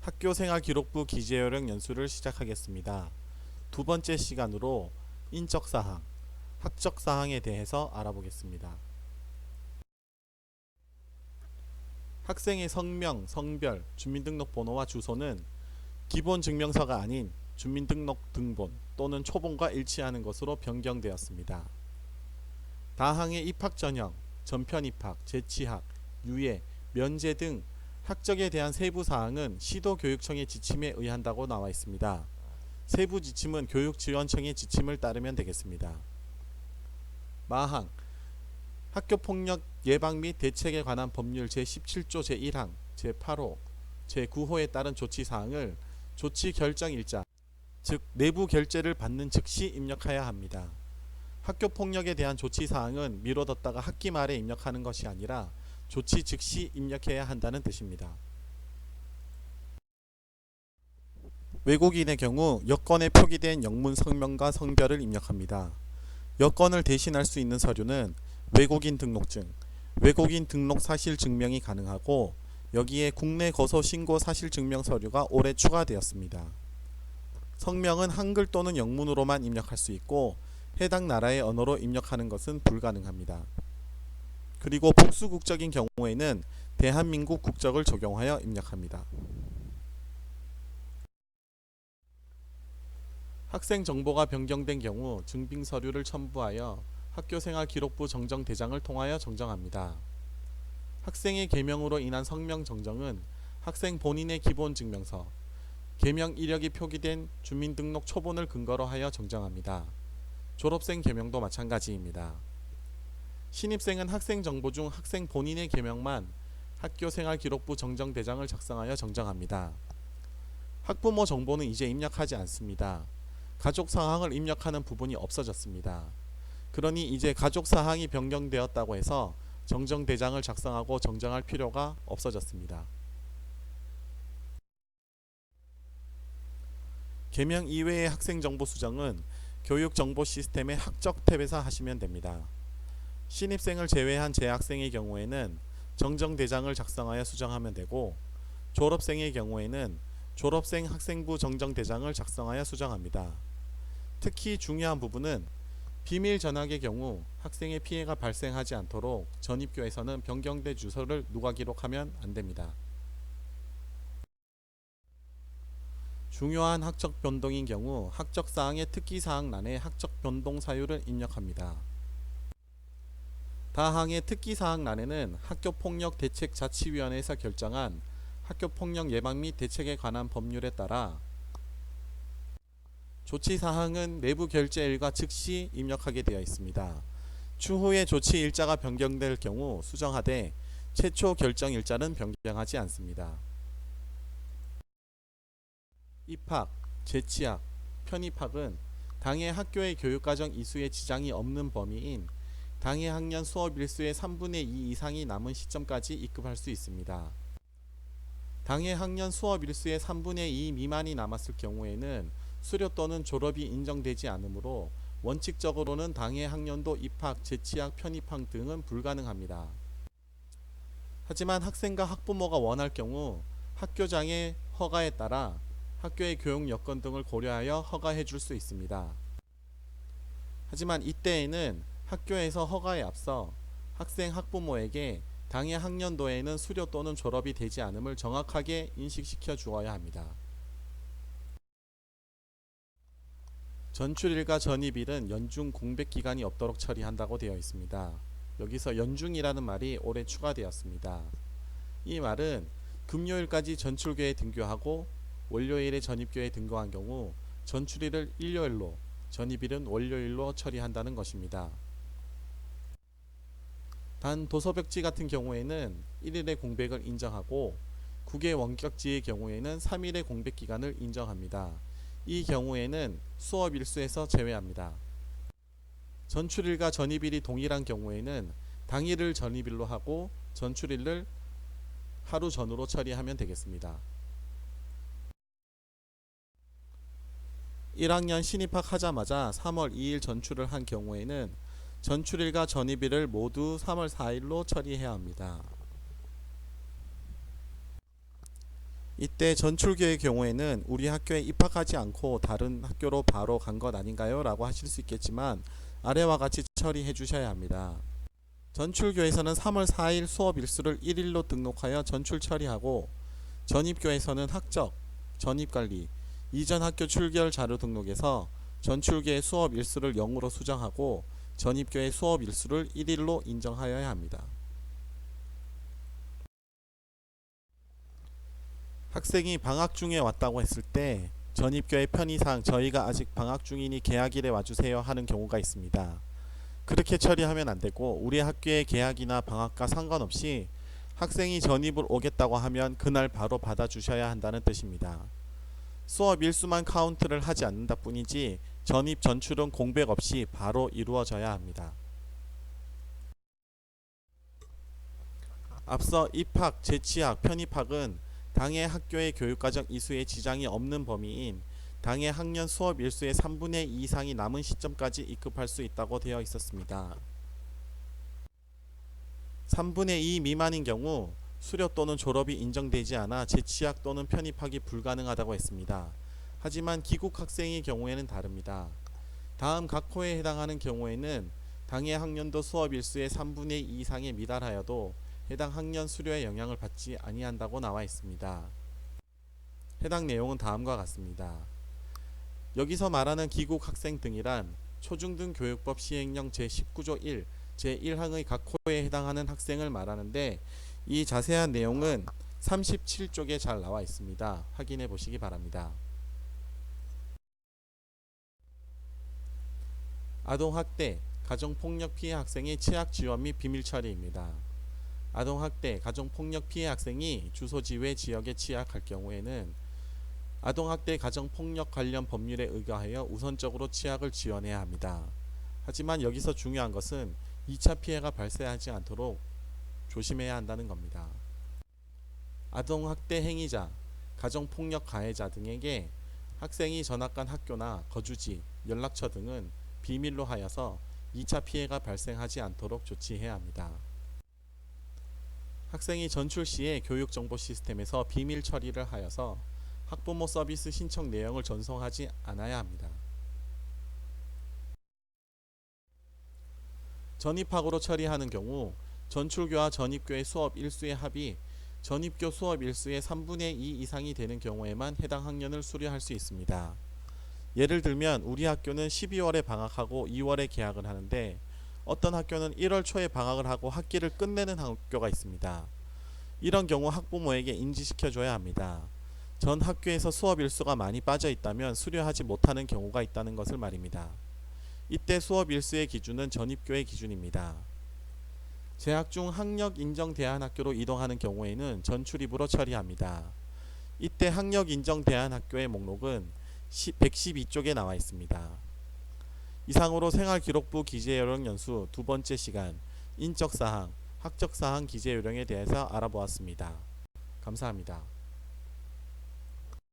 학교생활기록부 기재요령 연수를 시작하겠습니다. 두 번째 시간으로 인적사항, 학적사항에 대해서 알아보겠습니다. 학생의 성명, 성별, 주민등록번호와 주소는 기본 증명서가 아닌 주민등록 등본 또는 초본과 일치하는 것으로 변경되었습니다. 다항의 입학 전형, 전편 입학, 재취학, 유예, 면제 등 학적에 대한 세부 사항은 시도교육청의 지침에 의한다고 나와 있습니다. 세부 지침은 교육지원청의 지침을 따르면 되겠습니다. 마항, 학교폭력 예방 및 대책에 관한 법률 제17조 제1항, 제8호, 제9호에 따른 조치사항을 조치 결정일자, 즉 내부 결재를 받는 즉시 입력해야 합니다. 학교폭력에 대한 조치사항은 미뤄뒀다가 학기 말에 입력하는 것이 아니라 조치 즉시 입력해야 한다는 뜻입니다. 외국인의 경우 여건에 표기된 영문 성명과 성별을 입력합니다. 여건을 대신할 수 있는 서류는 외국인 등록증, 외국인 등록 사실 증명이 가능하고 여기에 국내 거소 신고 사실 증명 서류가 올해 추가되었습니다. 성명은 한글 또는 영문으로만 입력할 수 있고 해당 나라의 언어로 입력하는 것은 불가능합니다. 그리고 복수국적인 경우에는 대한민국 국적을 적용하여 입력합니다. 학생 정보가 변경된 경우 증빙 서류를 첨부하여 학교생활기록부 정정대장을 통하여 정정합니다. 학생의 개명으로 인한 성명 정정은 학생 본인의 기본 증명서, 개명 이력이 표기된 주민등록 초본을 근거로 하여 정정합니다. 졸업생 개명도 마찬가지입니다. 신입생은 학생 정보 중 학생 본인의 개명만 학교생활기록부 정정대장을 작성하여 정정합니다. 학부모 정보는 이제 입력하지 않습니다. 가족 상황을 입력하는 부분이 없어졌습니다. 그러니 이제 가족 사항이 변경되었다고 해서 정정대장을 작성하고 정정할 필요가 없어졌습니다. 개명 이외의 학생정보 수정은 교육정보 시스템의 학적 탭에서 하시면 됩니다. 신입생을 제외한 재학생의 경우에는 정정대장을 작성하여 수정하면 되고 졸업생의 경우에는 졸업생 학생부 정정대장을 작성하여 수정합니다. 특히 중요한 부분은 비밀 전학의 경우 학생의 피해가 발생하지 않도록 전입교에서는 변경된 주소를 누가 기록하면 안됩니다. 중요한 학적 변동인 경우 학적사항의 특기사항란에 학적 변동 사유를 입력합니다. 다항의 특기사항란에는 학교폭력대책자치위원회에서 결정한 학교폭력 예방 및 대책에 관한 법률에 따라 조치사항은 내부 결재일과 즉시 입력하게 되어 있습니다. 추후에 조치일자가 변경될 경우 수정하되 최초 결정일자는 변경하지 않습니다. 입학, 재취학, 편입학은 당해 학교의 교육과정 이수에 지장이 없는 범위인 당해 학년 수업 일수의 3분의 2 이상이 남은 시점까지 입급할 수 있습니다. 당해 학년 수업 일수의 3분의 2 미만이 남았을 경우에는 수료 또는 졸업이 인정되지 않으므로 원칙적으로는 당해 학년도 입학, 재취학, 편입학 등은 불가능합니다. 하지만 학생과 학부모가 원할 경우 학교장의 허가에 따라 학교의 교육 여건 등을 고려하여 허가해 줄 수 있습니다. 하지만 이때에는 학교에서 허가에 앞서 학생 학부모에게 당해 학년도에는 수료 또는 졸업이 되지 않음을 정확하게 인식시켜 주어야 합니다. 전출일과 전입일은 연중 공백기간이 없도록 처리한다고 되어 있습니다. 여기서 연중이라는 말이 올해 추가되었습니다. 이 말은 금요일까지 전출교에 등교하고 월요일에 전입교에 등교한 경우 전출일을 일요일로, 전입일은 월요일로 처리한다는 것입니다. 단 도서벽지 같은 경우에는 1일의 공백을 인정하고 국외 원격지의 경우에는 3일의 공백기간을 인정합니다. 이 경우에는 수업 일수에서 제외합니다. 전출일과 전입일이 동일한 경우에는 당일을 전입일로 하고 전출일을 하루 전후로 처리하면 되겠습니다. 1학년 신입학하자마자 3월 2일 전출을 한 경우에는 전출일과 전입일을 모두 3월 4일로 처리해야 합니다. 이때 전출교의 경우에는 우리 학교에 입학하지 않고 다른 학교로 바로 간 것 아닌가요? 라고 하실 수 있겠지만 아래와 같이 처리해 주셔야 합니다. 전출교에서는 3월 4일 수업 일수를 1일로 등록하여 전출 처리하고, 전입교에서는 학적, 전입관리, 이전 학교 출결 자료 등록에서 전출교의 수업 일수를 0으로 수정하고 전입교의 수업 일수를 1일로 인정하여야 합니다. 학생이 방학 중에 왔다고 했을 때 전입교의 편의상 저희가 아직 방학 중이니 개학일에 와주세요 하는 경우가 있습니다. 그렇게 처리하면 안되고, 우리 학교의 개학이나 방학과 상관없이 학생이 전입을 오겠다고 하면 그날 바로 받아주셔야 한다는 뜻입니다. 수업 일수만 카운트를 하지 않는다 뿐이지 전입 전출은 공백 없이 바로 이루어져야 합니다. 앞서 입학, 재취학, 편입학은 당해 학교의 교육과정 이수에 지장이 없는 범위인 당해 학년 수업 일수의 3분의 2 이상이 남은 시점까지 입급할 수 있다고 되어 있었습니다. 3분의 2 미만인 경우 수료 또는 졸업이 인정되지 않아 재취학 또는 편입학이 불가능하다고 했습니다. 하지만 기국 학생의 경우에는 다릅니다. 다음 각 호에 해당하는 경우에는 당해 학년도 수업 일수의 3분의 2 이상에 미달하여도 해당 학년 수료에 영향을 받지 아니한다고 나와 있습니다. 해당 내용은 다음과 같습니다. 여기서 말하는 기국 학생 등이란 초중등교육법 시행령 제19조 1, 제1항의 각 호에 해당하는 학생을 말하는데, 이 자세한 내용은 37쪽에 잘 나와 있습니다. 확인해 보시기 바랍니다. 아동학대, 가정폭력 피해 학생의 취약 지원 및 비밀 처리입니다. 아동학대, 가정폭력 피해 학생이 주소지 외 지역에 취약할 경우에는 아동학대, 가정폭력 관련 법률에 의거하여 우선적으로 취약을 지원해야 합니다. 하지만 여기서 중요한 것은 2차 피해가 발생하지 않도록 조심해야 한다는 겁니다. 아동학대 행위자, 가정폭력 가해자 등에게 학생이 전학간 학교나 거주지, 연락처 등은 비밀로 하여서 2차 피해가 발생하지 않도록 조치해야 합니다. 학생이 전출 시에 교육정보 시스템에서 비밀 처리를 하여서 학부모 서비스 신청 내용을 전송하지 않아야 합니다. 전입학으로 처리하는 경우 전출교와 전입교의 수업 일수의 합이 전입교 수업 일수의 3분의 2 이상이 되는 경우에만 해당 학년을 수료할 수 있습니다. 예를 들면 우리 학교는 12월에 방학하고 2월에 개학을 하는데, 어떤 학교는 1월 초에 방학을 하고 학기를 끝내는 학교가 있습니다. 이런 경우 학부모에게 인지시켜줘야 합니다. 전 학교에서 수업 일수가 많이 빠져 있다면 수료하지 못하는 경우가 있다는 것을 말입니다. 이때 수업 일수의 기준은 전입교의 기준입니다. 재학 중 학력 인정 대안학교로 이동하는 경우에는 전출입으로 처리합니다. 이때 학력 인정 대안학교의 목록은 112쪽에 나와 있습니다. 이상으로 생활기록부 기재요령 연수 두 번째 시간, 인적사항, 학적사항 기재요령에 대해서 알아보았습니다. 감사합니다.